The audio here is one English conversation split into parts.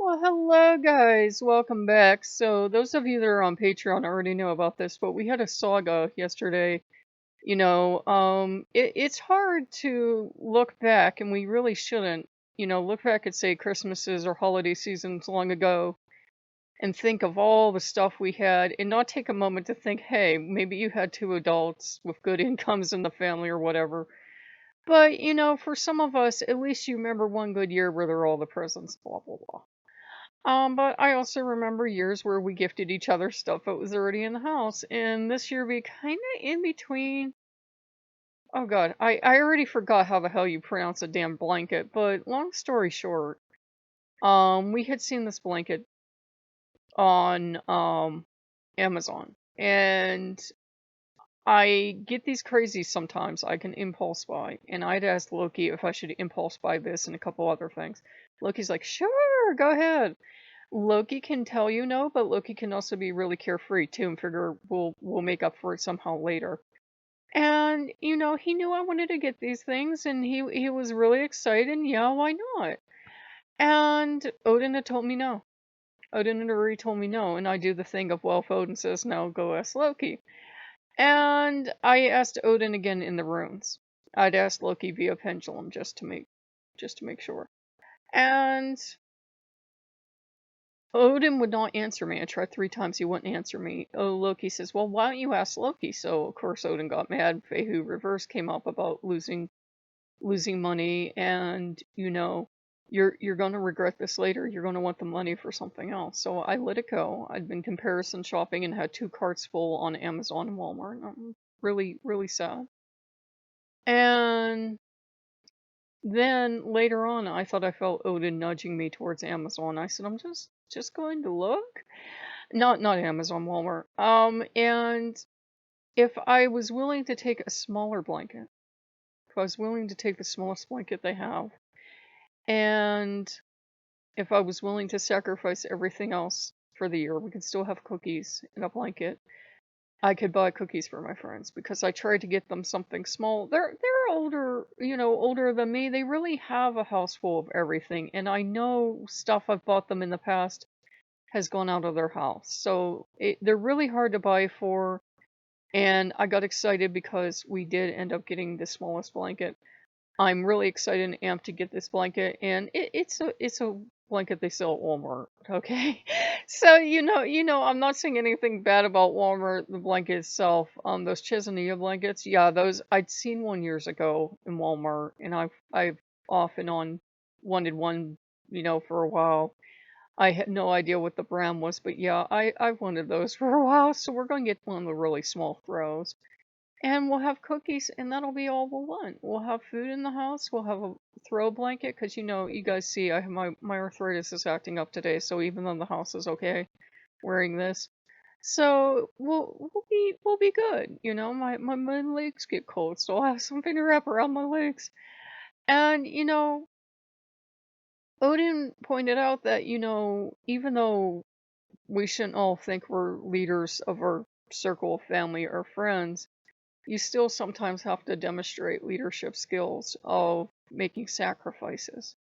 Well, hello guys, welcome back. So those of you that are on Patreon already know about this, but we had a saga yesterday. It's hard to look back, and we really shouldn't, look back at say Christmases or holiday seasons long ago and think of all the stuff we had and not take a moment to think, hey, maybe you had two adults with good incomes in the family or whatever. But, for some of us, at least you remember one good year where there were all the presents, blah, blah, blah. But I also remember years where we gifted each other stuff that was already in the house, and this year we kind of in between. Oh God, I already forgot how the hell you pronounce a damn blanket. But long story short, we had seen this blanket on Amazon, and I get these crazy sometimes. I can impulse buy, and I'd asked Loki if I should impulse buy this and a couple other things. Loki's like, sure, go ahead. Loki can tell you no, but Loki can also be really carefree too and figure we'll make up for it somehow later. And he knew I wanted to get these things and he was really excited and yeah, why not? And Odin had told me no. Odin had already told me no, and I do the thing of well if Odin says no, go ask Loki. And I asked Odin again in the runes. I'd asked Loki via pendulum just to make sure. And Odin would not answer me. I tried 3 times, he wouldn't answer me. Oh, Loki says, well, why don't you ask Loki? So, of course, Odin got mad. Fehu Reverse came up about losing money, and, you're going to regret this later. You're going to want the money for something else. So I let it go. I'd been comparison shopping and had 2 carts full on Amazon and Walmart. I'm really, really sad. And then later on, I thought I felt Odin nudging me towards Amazon. I said, I'm just going to look. Not Amazon, Walmart. And if I was willing to take a smaller blanket, if I was willing to take the smallest blanket they have, and if I was willing to sacrifice everything else for the year, we could still have cookies and a blanket. I could buy cookies for my friends because I tried to get them something small. They're older, older than me. They really have a house full of everything, and I know stuff I've bought them in the past has gone out of their house. So they're really hard to buy for. And I got excited because we did end up getting the smallest blanket. I'm really excited and amped to get this blanket, and it's a blanket they sell at Walmart. Okay, so I'm not saying anything bad about Walmart. The blanket itself, those Chisenea blankets, yeah, those I'd seen one years ago in Walmart, and I've off and on wanted one, for a while. I had no idea what the brand was, but yeah, I've wanted those for a while, so we're gonna get one of the really small throws. And we'll have cookies, and that'll be all we'll want. We'll have food in the house, we'll have a throw blanket, because you guys see I have my arthritis is acting up today, so even though the house is okay wearing this. So we'll be good. My legs get cold, so I'll have something to wrap around my legs. And Odin pointed out that, even though we shouldn't all think we're leaders of our circle of family or friends, you still sometimes have to demonstrate leadership skills of making sacrifices.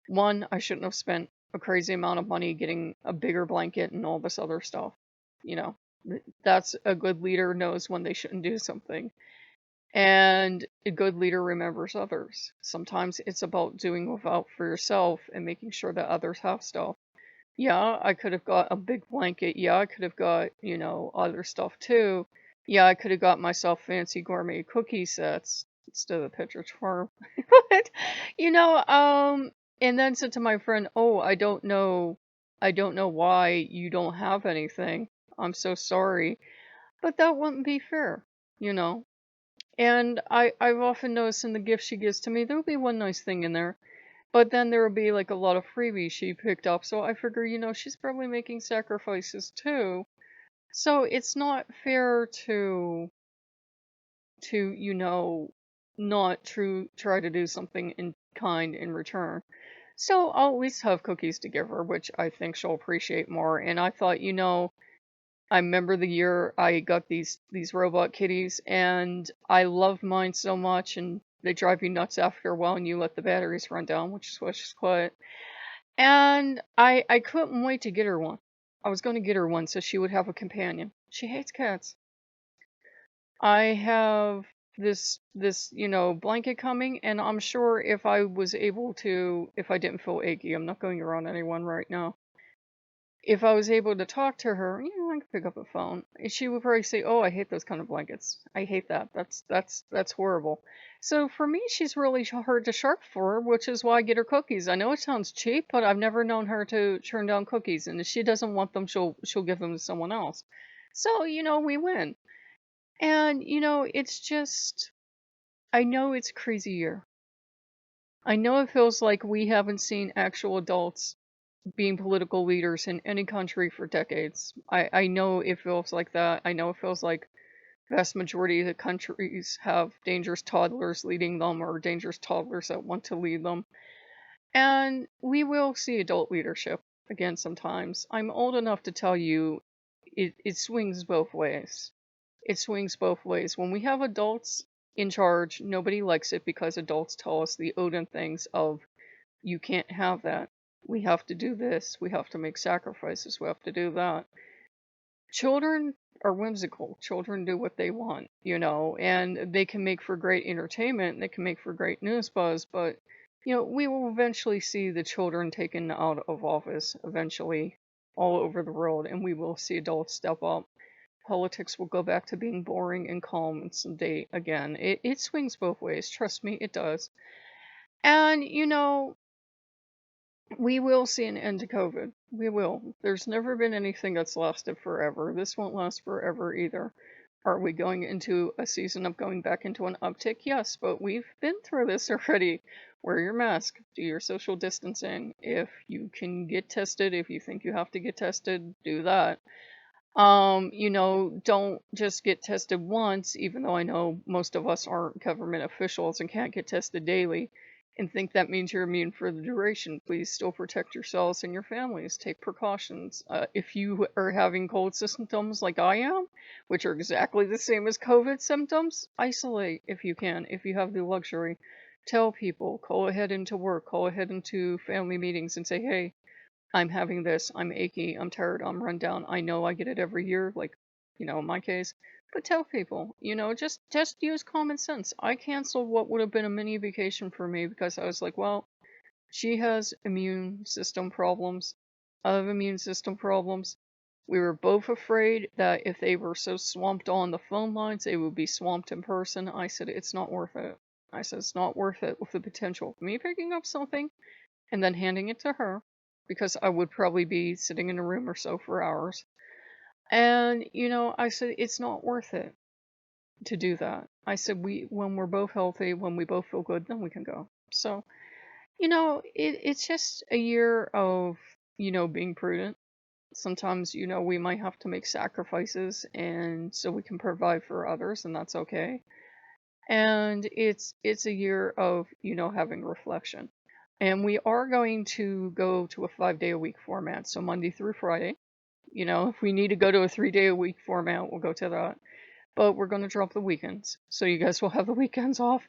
One, I shouldn't have spent a crazy amount of money getting a bigger blanket and all this other stuff. You know, that's a good leader knows when they shouldn't do something. And a good leader remembers others. Sometimes it's about doing without for yourself and making sure that others have stuff. Yeah, I could have got a big blanket. Yeah, I could have got, other stuff too. Yeah, I could have got myself fancy gourmet cookie sets instead of the Picture Farm. But, you know, um, and then said to my friend, "Oh, I don't know why you don't have anything. I'm so sorry." But that wouldn't be fair, you know. And I've often noticed in the gifts she gives to me, there'll be one nice thing in there. But then there will be like a lot of freebies she picked up, so I figure, she's probably making sacrifices too. So it's not fair to not try to do something in kind in return. So I'll at least have cookies to give her, which I think she'll appreciate more. And I thought, I remember the year I got these robot kitties, and I love mine so much, and they drive you nuts after a while, and you let the batteries run down, which is quiet. And I couldn't wait to get her one. I was going to get her one so she would have a companion. She hates cats. I have this blanket coming, and I'm sure if I was able to, if I didn't feel achy, I'm not going around anyone right now. If I was able to talk to her, I could pick up a phone. She would probably say, "Oh, I hate those kind of blankets. I hate that. That's horrible." So for me, she's really hard to shop for, which is why I get her cookies. I know it sounds cheap, but I've never known her to turn down cookies, and if she doesn't want them, she'll give them to someone else. So we win. And it's just I know it's a crazy year. I know it feels like we haven't seen actual adults being political leaders in any country for decades. I know it feels like that. I know it feels like vast majority of the countries have dangerous toddlers leading them or dangerous toddlers that want to lead them. And we will see adult leadership again sometimes. I'm old enough to tell you it swings both ways. It swings both ways. When we have adults in charge, nobody likes it because adults tell us the Odin things of you can't have that. We have to do this. We have to make sacrifices. We have to do that. Children are whimsical. Children do what they want, and they can make for great entertainment. They can make for great news buzz, but we will eventually see the children taken out of office eventually all over the world, and we will see adults step up. Politics will go back to being boring and calm and sedate again. It swings both ways. Trust me, it does. And we will see an end to COVID. We will. There's never been anything that's lasted forever. This won't last forever either. Are we going into a season of going back into an uptick? Yes, but we've been through this already. Wear your mask, do your social distancing. If you can get tested, if you think you have to get tested, do that. Don't just get tested once, even though I know most of us aren't government officials and can't get tested daily, and think that means you're immune for the duration. Please still protect yourselves and your families. Take precautions. If you are having cold symptoms like I am, which are exactly the same as COVID symptoms, isolate if you can, if you have the luxury. Tell people, call ahead into work, call ahead into family meetings and say, hey, I'm having this, I'm achy, I'm tired, I'm run down. I know I get it every year, like, in my case. But tell people, just use common sense. I canceled what would have been a mini vacation for me because I was like, well, she has immune system problems. I have immune system problems. We were both afraid that if they were so swamped on the phone lines, they would be swamped in person. I said, it's not worth it. I said, it's not worth it with the potential of me picking up something and then handing it to her because I would probably be sitting in a room or so for hours. And, I said, it's not worth it to do that. I said, when we're both healthy, when we both feel good, then we can go. So, it's just a year of, being prudent. Sometimes, we might have to make sacrifices and so we can provide for others, and that's okay. And it's a year of, having reflection. And we are going to go to a 5-day-a-week format, so Monday through Friday. If we need to go to a 3-day-a-week format, we'll go to that. But we're going to drop the weekends, so you guys will have the weekends off.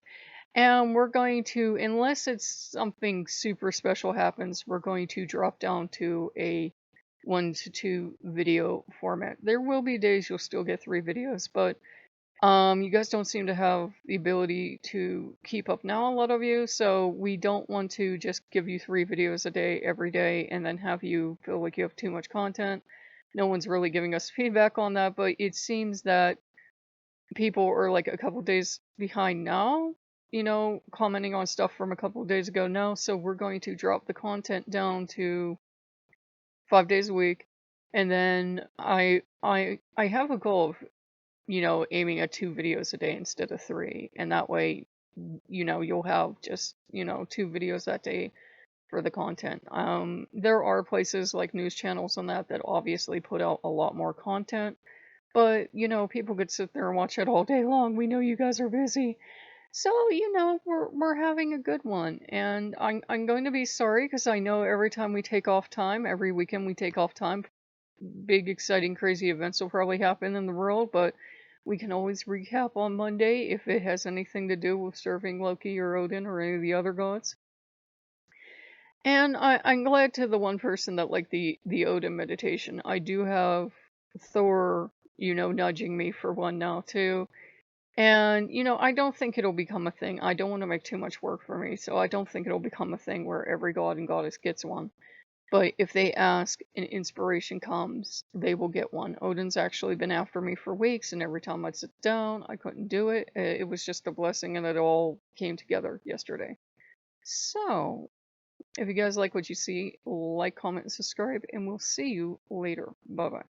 And we're going to, unless it's something super special happens, we're going to drop down to a 1 to 2 video format. There will be days you'll still get 3 videos, but you guys don't seem to have the ability to keep up now, a lot of you, so we don't want to just give you 3 videos a day every day and then have you feel like you have too much content. No one's really giving us feedback on that, but it seems that people are like a couple days behind now, commenting on stuff from a couple days ago now, so we're going to drop the content down to 5 days a week. And then I have a goal of aiming at 2 videos a day instead of 3. And that way, you'll have just, 2 videos that day for the content. There are places like news channels on that obviously put out a lot more content. But, people could sit there and watch it all day long. We know you guys are busy. So, we're having a good one. And I'm going to be sorry because I know every time we take off time, every weekend we take off time, big, exciting, crazy events will probably happen in the world, but we can always recap on Monday if it has anything to do with serving Loki or Odin or any of the other gods. And I'm glad to the one person that liked the Odin meditation. I do have Thor, nudging me for one now too. And, I don't think it'll become a thing. I don't want to make too much work for me, so I don't think it'll become a thing where every god and goddess gets one. But if they ask and inspiration comes, they will get one. Odin's actually been after me for weeks, and every time I'd sit down, I couldn't do it. It was just a blessing, and it all came together yesterday. So, if you guys like what you see, like, comment, and subscribe, and we'll see you later. Bye bye.